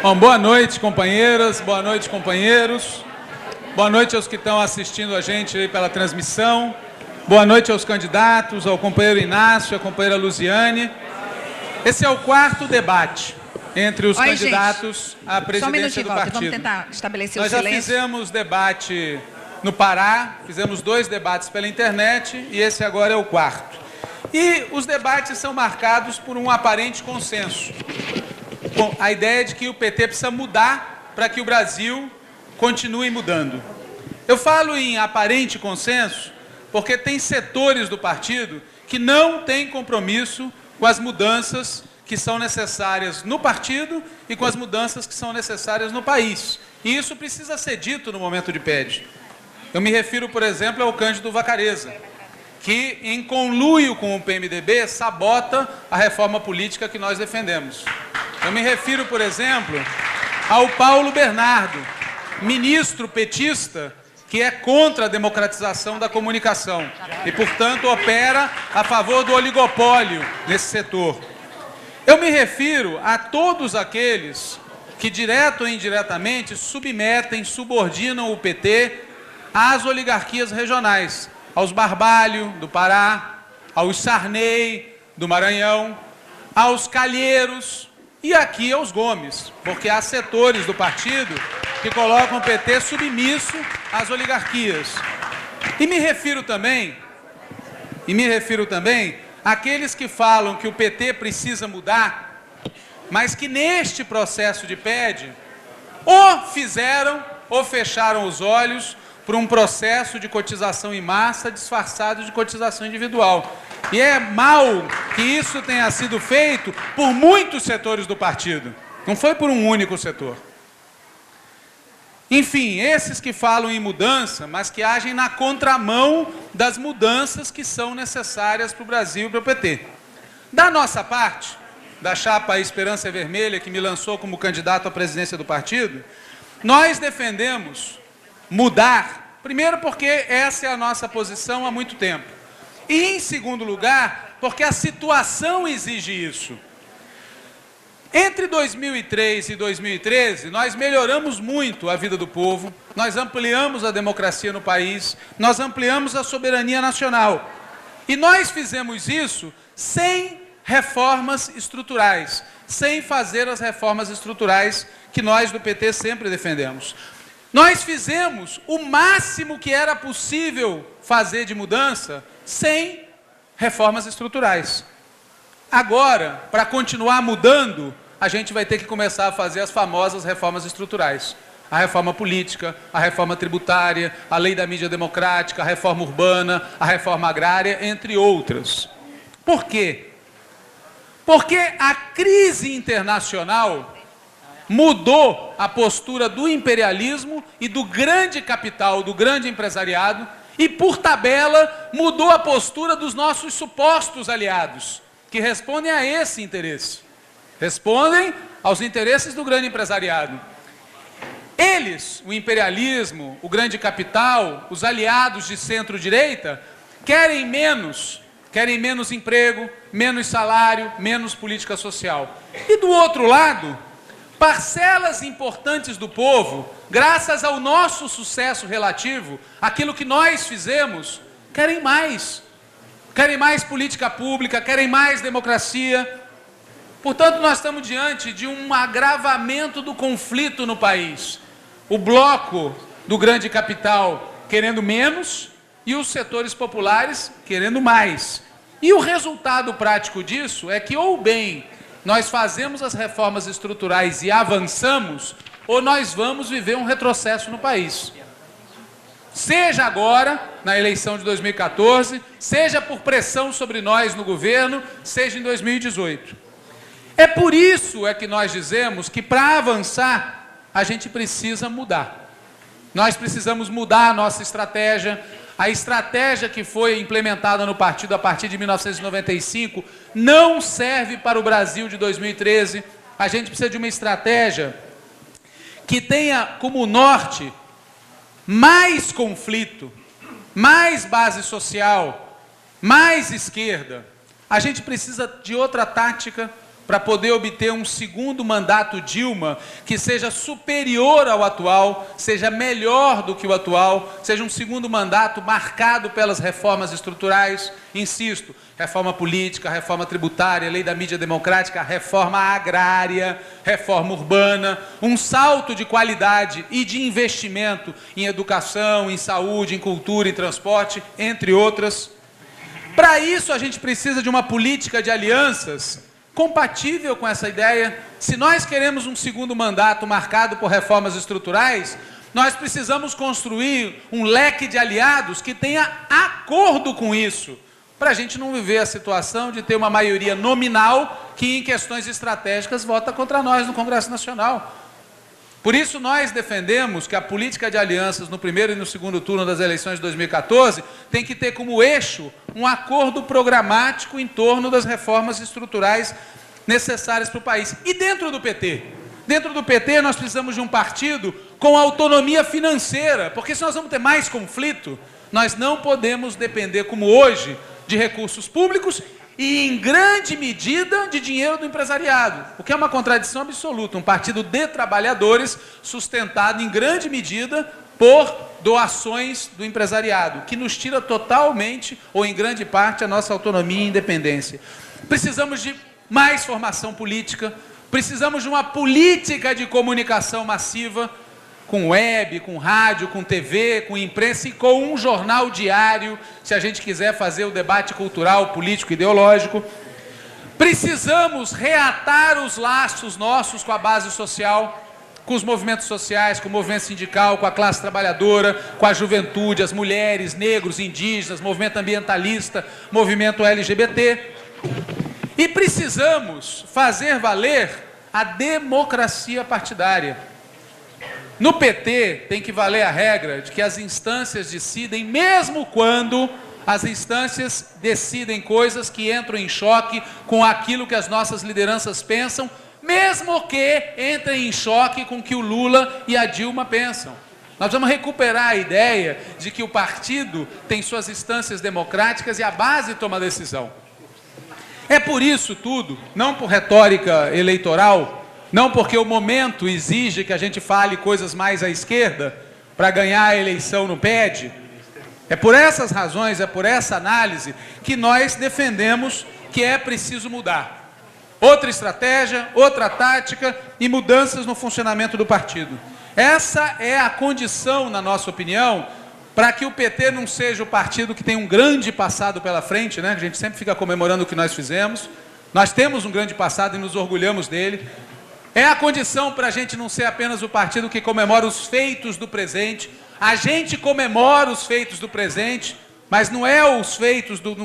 Bom, boa noite, companheiras, boa noite, companheiros. Boa noite aos que estão assistindo a gente aí pela transmissão. Boa noite aos candidatos, ao companheiro Inácio, à companheira Luziane. Esse é o quarto debate entre os candidatos à presidência do partido. Vamos tentar estabelecer o silêncio. silêncio. Nós já fizemos debate no Pará, fizemos 2 debates pela internet e esse agora é o quarto. E os debates são marcados por um aparente consenso. Com a ideia de que o PT precisa mudar para que o Brasil continue mudando. Eu falo em aparente consenso porque tem setores do partido que não têm compromisso com as mudanças que são necessárias no partido e com as mudanças que são necessárias no país. E isso precisa ser dito no momento de PED. Eu me refiro, por exemplo, ao Cândido Vacarezza, que, em conluio com o PMDB, sabota a reforma política que nós defendemos. Eu me refiro, por exemplo, ao Paulo Bernardo, ministro petista, que é contra a democratização da comunicação e, portanto, opera a favor do oligopólio nesse setor. Eu me refiro a todos aqueles que, direto ou indiretamente, submetem, subordinam o PT às oligarquias regionais, aos Barbalho, do Pará, aos Sarney, do Maranhão, aos Calheiros e aqui aos Gomes, porque há setores do partido que colocam o PT submisso às oligarquias. E me refiro também àqueles que falam que o PT precisa mudar, mas que neste processo de PED ou fizeram ou fecharam os olhos por um processo de cotização em massa disfarçado de cotização individual. E é mal que isso tenha sido feito por muitos setores do partido. Não foi por um único setor. Enfim, esses que falam em mudança, mas que agem na contramão das mudanças que são necessárias para o Brasil e para o PT. Da nossa parte, da chapa Esperança Vermelha, que me lançou como candidato à presidência do partido, nós defendemos mudar, primeiro porque essa é a nossa posição há muito tempo. E, em segundo lugar, porque a situação exige isso. Entre 2003 e 2013, nós melhoramos muito a vida do povo, nós ampliamos a democracia no país, nós ampliamos a soberania nacional. E nós fizemos isso sem reformas estruturais, sem fazer as reformas estruturais que nós do PT sempre defendemos. Nós fizemos o máximo que era possível fazer de mudança sem reformas estruturais. Agora, para continuar mudando, a gente vai ter que começar a fazer as famosas reformas estruturais. A reforma política, a reforma tributária, a lei da mídia democrática, a reforma urbana, a reforma agrária, entre outras. Por quê? Porque a crise internacional mudou a postura do imperialismo e do grande capital, do grande empresariado, e, por tabela, mudou a postura dos nossos supostos aliados, que respondem a esse interesse. Respondem aos interesses do grande empresariado. Eles, o imperialismo, o grande capital, os aliados de centro-direita, querem menos emprego, menos salário, menos política social. E, do outro lado, parcelas importantes do povo, graças ao nosso sucesso relativo, aquilo que nós fizemos, querem mais. Querem mais política pública, querem mais democracia. Portanto, nós estamos diante de um agravamento do conflito no país. O bloco do grande capital querendo menos e os setores populares querendo mais. E o resultado prático disso é que, ou bem nós fazemos as reformas estruturais e avançamos, ou nós vamos viver um retrocesso no país. Seja agora, na eleição de 2014, seja por pressão sobre nós no governo, seja em 2018. É por isso que nós dizemos que, para avançar, a gente precisa mudar. Nós precisamos mudar a nossa estratégia. A estratégia que foi implementada no partido a partir de 1995 não serve para o Brasil de 2013. A gente precisa de uma estratégia que tenha como norte mais conflito, mais base social, mais esquerda. A gente precisa de outra tática, para poder obter um segundo mandato Dilma que seja superior ao atual, seja melhor do que o atual, seja um segundo mandato marcado pelas reformas estruturais, insisto, reforma política, reforma tributária, lei da mídia democrática, reforma agrária, reforma urbana, um salto de qualidade e de investimento em educação, em saúde, em cultura, em transporte, entre outras. Para isso a gente precisa de uma política de alianças compatível com essa ideia. Se nós queremos um segundo mandato marcado por reformas estruturais, nós precisamos construir um leque de aliados que tenha acordo com isso, para a gente não viver a situação de ter uma maioria nominal que em questões estratégicas vota contra nós no Congresso Nacional. Por isso nós defendemos que a política de alianças no primeiro e no segundo turno das eleições de 2014 tem que ter como eixo um acordo programático em torno das reformas estruturais necessárias para o país. E dentro do PT? Dentro do PT nós precisamos de um partido com autonomia financeira, porque se nós vamos ter mais conflito, nós não podemos depender, como hoje, de recursos públicos e, em grande medida, de dinheiro do empresariado, o que é uma contradição absoluta. Um partido de trabalhadores sustentado, em grande medida, por doações do empresariado, que nos tira totalmente, ou em grande parte, a nossa autonomia e independência. Precisamos de mais formação política, precisamos de uma política de comunicação massiva, com web, com rádio, com TV, com imprensa e com um jornal diário, se a gente quiser fazer o debate cultural, político, ideológico. Precisamos reatar os laços nossos com a base social, com os movimentos sociais, com o movimento sindical, com a classe trabalhadora, com a juventude, as mulheres, negros, indígenas, movimento ambientalista, movimento LGBT. E precisamos fazer valer a democracia partidária. No PT tem que valer a regra de que as instâncias decidem, mesmo quando as instâncias decidem coisas que entram em choque com aquilo que as nossas lideranças pensam, mesmo que entrem em choque com o que o Lula e a Dilma pensam. Nós vamos recuperar a ideia de que o partido tem suas instâncias democráticas e a base toma a decisão. É por isso tudo, não por retórica eleitoral, não porque o momento exige que a gente fale coisas mais à esquerda para ganhar a eleição no PED. É por essas razões, é por essa análise que nós defendemos que é preciso mudar. Outra estratégia, outra tática e mudanças no funcionamento do partido. Essa é a condição, na nossa opinião, para que o PT não seja o partido que tem um grande passado pela frente, né? A gente sempre fica comemorando o que nós fizemos. Nós temos um grande passado e nos orgulhamos dele. É a condição para a gente não ser apenas o partido que comemora os feitos do presente. A gente comemora os feitos do presente, mas não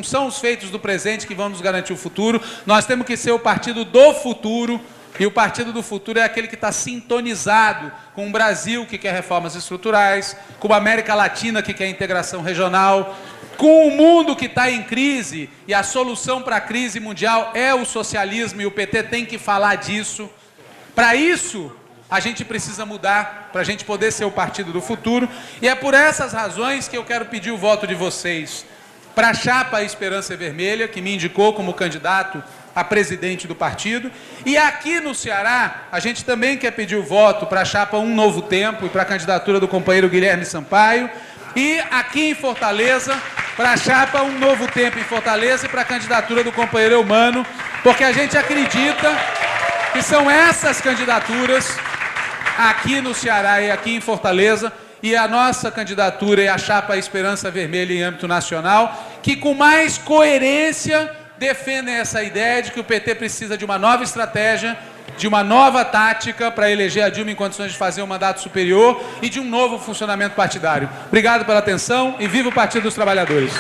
são os feitos do presente que vão nos garantir o futuro. Nós temos que ser o partido do futuro, e o partido do futuro é aquele que está sintonizado com o Brasil, que quer reformas estruturais, com a América Latina, que quer integração regional, com o mundo que está em crise, e a solução para a crise mundial é o socialismo, e o PT tem que falar disso. Para isso, a gente precisa mudar, para a gente poder ser o partido do futuro. E é por essas razões que eu quero pedir o voto de vocês para a chapa Esperança Vermelha, que me indicou como candidato a presidente do partido. E aqui no Ceará, a gente também quer pedir o voto para a chapa Um Novo Tempo e para a candidatura do companheiro Guilherme Sampaio. E aqui em Fortaleza, para a chapa Um Novo Tempo em Fortaleza e para a candidatura do companheiro Eumano, porque a gente acredita que são essas candidaturas aqui no Ceará e aqui em Fortaleza, e a nossa candidatura é a chapa Esperança Vermelha em âmbito nacional, que com mais coerência defendem essa ideia de que o PT precisa de uma nova estratégia, de uma nova tática para eleger a Dilma em condições de fazer um mandato superior e de um novo funcionamento partidário. Obrigado pela atenção e viva o Partido dos Trabalhadores!